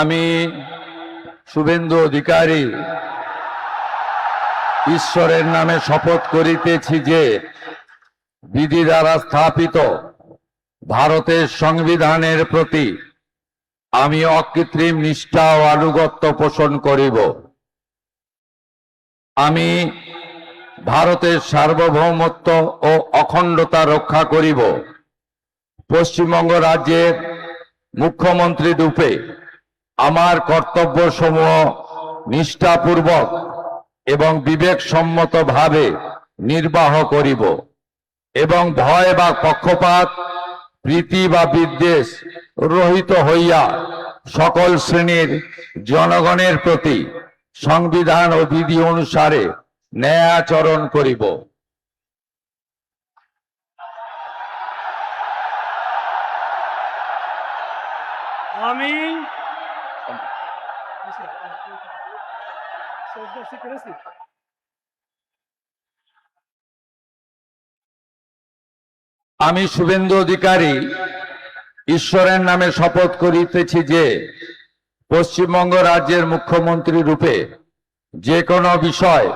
আমি শুভেন্দু অধিকারী ঈশ্বরের নামে শপথ করিতেছি যে বিধি দ্বারা স্থাপিত ভারতের সংবিধানের প্রতি আমি অকৃত্রিম নিষ্ঠা ও আনুগত্য পোষণ করিব। আমি ভারতের সার্বভৌমত্ব ও অখণ্ডতা রক্ষা করিব। পশ্চিমবঙ্গ রাজ্যের মুখ্যমন্ত্রী রূপে আমার কর্তব্যসমূহ নিষ্ঠাপূর্বক এবং বিবেকসম্মতভাবে নির্বাহ করিব এবং ভয় বা পক্ষপাত, প্রীতি বা বিদ্বেষ রহিত হইয়া সকল শ্রেণীর জনগণের প্রতি সংবিধান ও বিধি অনুসারে ন্যায় আচরণ করিব। আমি শুভেন্দু অধিকারী ঈশ্বরের নামে শপথ করিতেছি যে পশ্চিমবঙ্গ রাজ্যের মুখ্যমন্ত্রী রূপে যে কোনো বিষয়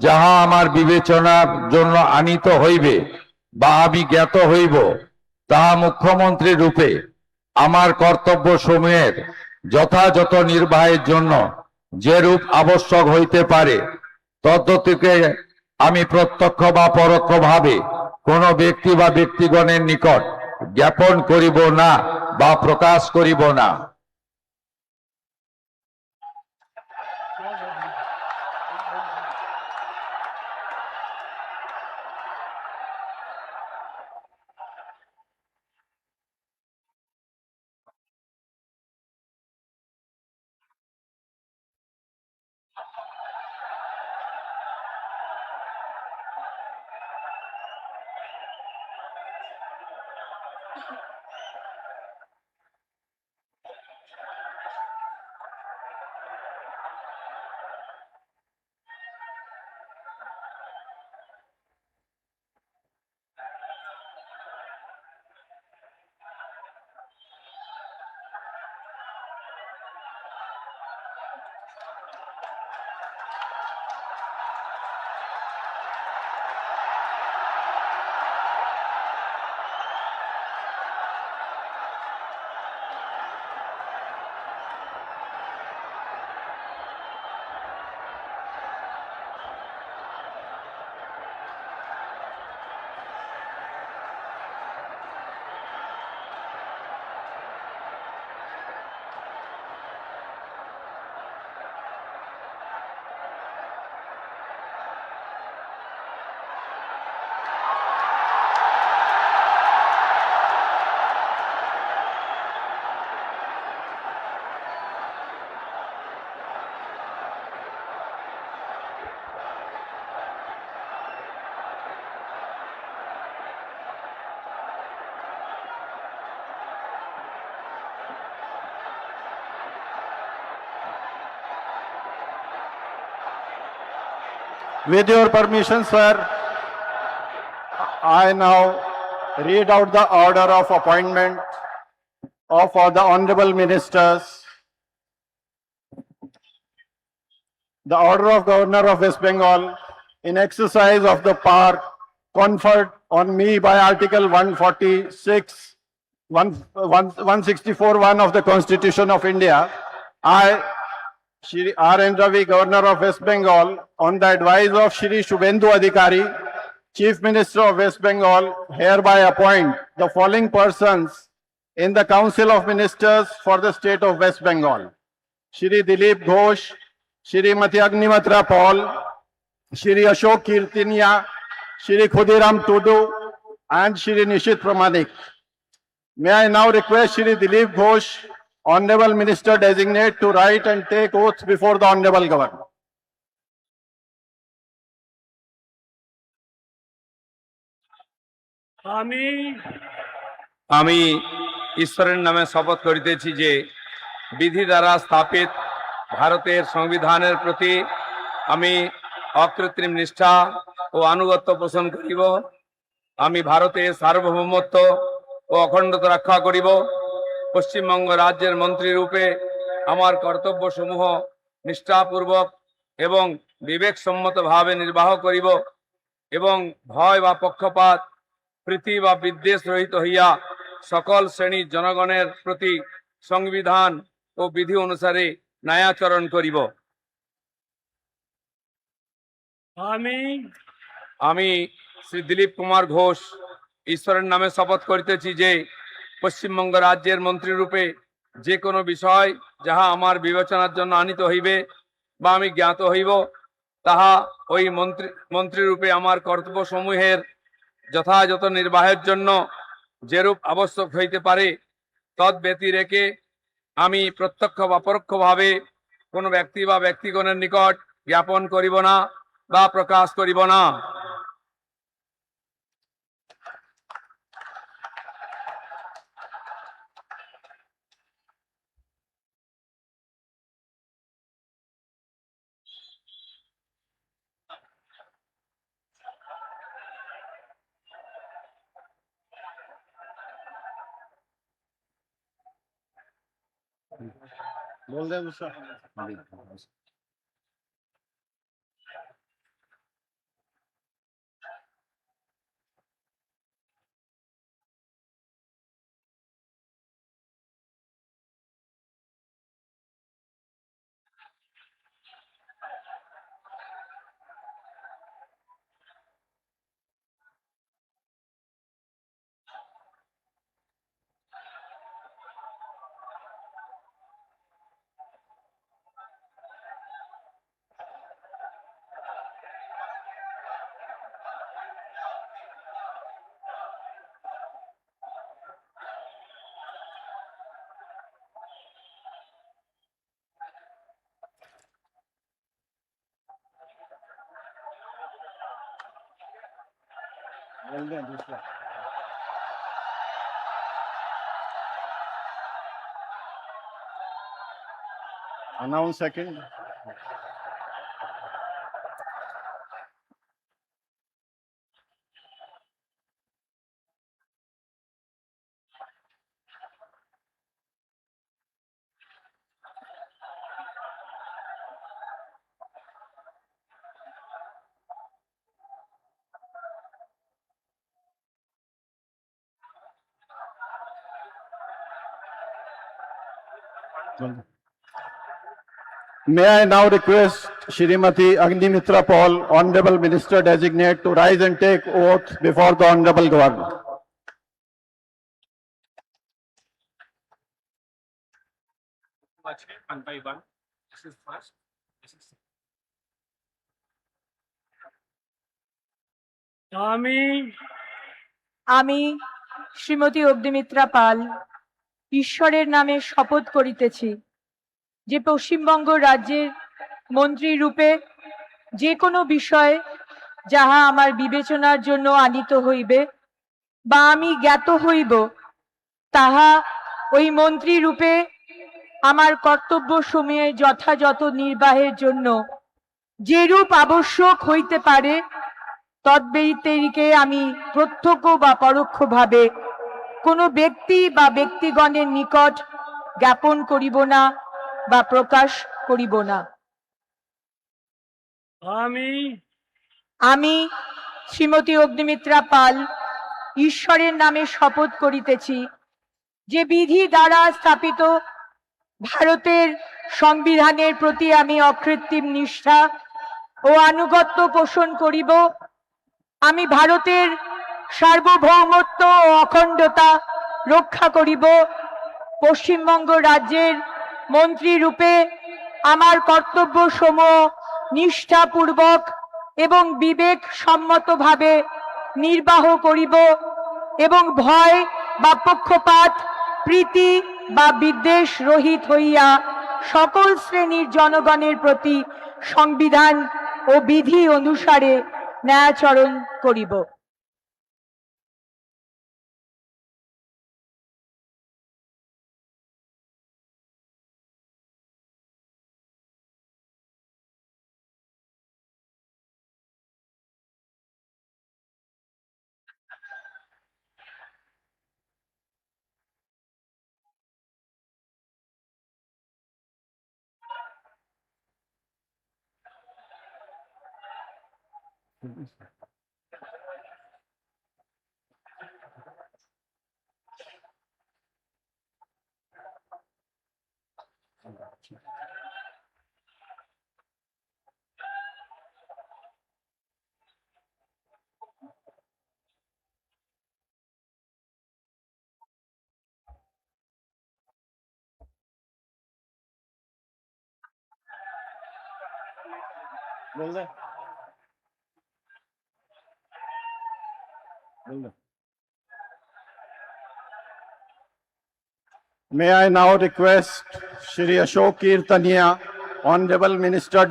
যাহা আমার বিবেচনার জন্য আনিত হইবে বা আমি জ্ঞাত হইব, তাহা মুখ্যমন্ত্রী রূপে আমার কর্তব্য সমূহের যথাযথ নির্বাহের জন্য যেরূপ আবশ্যক হইতে পারে তদ্গতিকে আমি প্রত্যক্ষ বা পরোক্ষভাবে কোনো ব্যক্তি বা ব্যক্তিগণের নিকট জ্ঞাপন করিব না বা প্রকাশ করিব না। With your permission, sir, I now read out the order of appointment of the honorable ministers. The order of Governor of West Bengal in exercise of the power conferred on me by Article 164(1) of the Constitution of India, I, Shri R.N. Ravi, Governor of West Bengal, on the advice of Shri Shubhendu Adhikari, Chief Minister of West Bengal, hereby appoint the following persons in the Council of Ministers for the state of West Bengal: Shri Dilip Ghosh, Shrimati Agnimatra Paul, Shri Ashok Kirtinia, Shri Khudiram Tudu, and Shri Nishit Pramanik. May I now request Shri Dilip Ghosh, Honorable Minister Designate, to write and take oath before the Honorable Governor. আমি ঈশ্বরের নামে শপথ করিতেছি যে বিধি দ্বারা স্থাপিত ভারতের সংবিধানের প্রতি আমি অকৃত্রিম নিষ্ঠা ও আনুগত্য পোষণ করিব। আমি ভারতের সার্বভৌমত্ব ও অখণ্ডতা রক্ষা করিব। পশ্চিমবঙ্গ রাজ্যের মন্ত্রী রূপে আমার কর্তব্যসমূহ নিষ্ঠাপূর্বক এবং বিবেকসম্মতভাবে নির্বাহ করিব এবং ভয় বা পক্ষপাত প্রীতি বা বিদ্বেষ রহিত হইয়া সকল শ্রেণীর জনগণের প্রতি সংবিধান ও বিধি অনুসারে ন্যায়াচরণ করিব। আমি শ্রী দিলীপ কুমার ঘোষ ঈশ্বরের নামে শপথ করিতেছি যে পশ্চিমবঙ্গ রাজ্যের মন্ত্রীরূপে যে কোনো বিষয় যাহা আমার বিবেচনার জন্য আনিত হইবে বা আমি জ্ঞাত হইব, তাহা ওই মন্ত্রীরূপে আমার কর্তব্যসমূহের যথাযথ নির্বাহের জন্য যেরূপ আবশ্যক হইতে পারে তৎ ব্যতিরেকে আমি প্রত্যক্ষ বা পরোক্ষভাবে কোনো ব্যক্তি বা ব্যক্তিগণের নিকট জ্ঞাপন করিব না বা প্রকাশ করিব না। बोल दे मुझसे। बोल दे दूसरा। Announce second. May I now request Shrimati Agnimitra Paul, Honorable Minister Designate, to rise and take oath before the Honorable Governor. One by one. This is first. This is আমি শ্রীমতী অগ্নিমিত্রা পাল ঈশ্বরের নামে শপথ করিতেছি যে পশ্চিমবঙ্গ রাজ্যের মন্ত্রী রূপে যে কোনো বিষয় যাহা আমার বিবেচনার জন্য আনিত হইবে বা আমি জ্ঞাত হইব, তাহা ওই মন্ত্রী রূপে আমার কর্তব্য সমূহে যথাযথ নির্বাহের জন্য যেরূপ আবশ্যক হইতে পারে তদ্ব্যতিরেকে আমি প্রত্যক্ষ বা পরোক্ষভাবে কোনো ব্যক্তি বা ব্যক্তিগণের নিকট জ্ঞাপন করিব না বা প্রকাশ করিব না। আমি শ্রীমতী অগ্নিমিত্রা পাল ঈশ্বরের নামে শপথ করিতেছি যে বিধি দ্বারা স্থাপিত ভারতের সংবিধানের প্রতি আমি অকৃত্রিম নিষ্ঠা ও আনুগত্য পোষণ করিব। আমি ভারতের সার্বভৌমত্ব ও অখণ্ডতা রক্ষা করিব। পশ্চিমবঙ্গ রাজ্যের মন্ত্রী রূপে আমার কর্তব্যসমূহ নিষ্ঠাপূর্বক এবং বিবেক সম্মতভাবে নির্বাহ করিব এবং ভয় বা পক্ষপাত প্রীতি বা বিদ্বেষ রহিত হইয়া সকল শ্রেণীর জনগণের প্রতি সংবিধান ও বিধি অনুসারে ন্যায়াচরণ করিব। May I now request Shri Ashok Kirtania, Honorable Minister